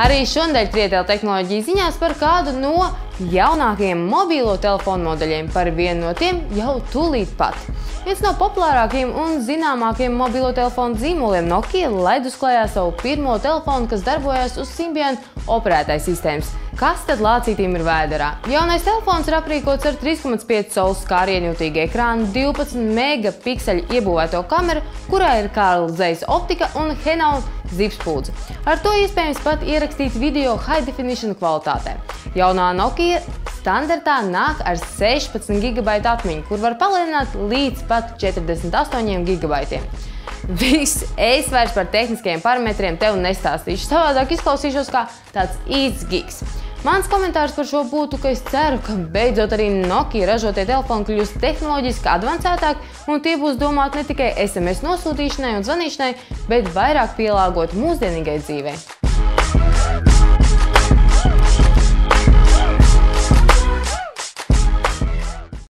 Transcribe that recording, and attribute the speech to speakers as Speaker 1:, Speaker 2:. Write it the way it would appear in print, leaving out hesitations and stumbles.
Speaker 1: Arī šonadēļ Trietel tehnoloģiju ziņās par kādu no jaunākajiem mobilo telefonu modeļiem, par vienu no tiem jau tūlīt pat. Viens no populārākajiem un zināmākajiem mobilo telefonu zīmoliem Nokia laid uz klājā savu pirmo telefonu, kas darbojās uz Symbian operētāja sistēmas. Kas tad lācītīm ir vēderā? Jaunais telefons ir aprīkots ar 3,5 colas skārienjūtīgu ekrānu, 12 megapikseļu iebūvēto kameru, kurā ir Carl Zeiss optika un Henon zibspūdze. Ar to iespējams pat ierakstīt video high definition kvalitātē. Jaunā Nokia standartā nāk ar 16 GB atmiņu, kur var palielināt līdz pat 48 GB. Viss, es vairs par tehniskajiem parametriem tev nestāstīšu, savādāk izklausīšos kā tāds īsts gigs. Mans komentārs par šo būtu, ka es ceru, ka beidzot arī Nokia ražotie telefoni kļūst tehnoloģiski advancētāki un tie būs domāti ne tikai SMS nosūtīšanai un zvanīšanai, bet vairāk pielāgoti mūsdienīgai dzīvei.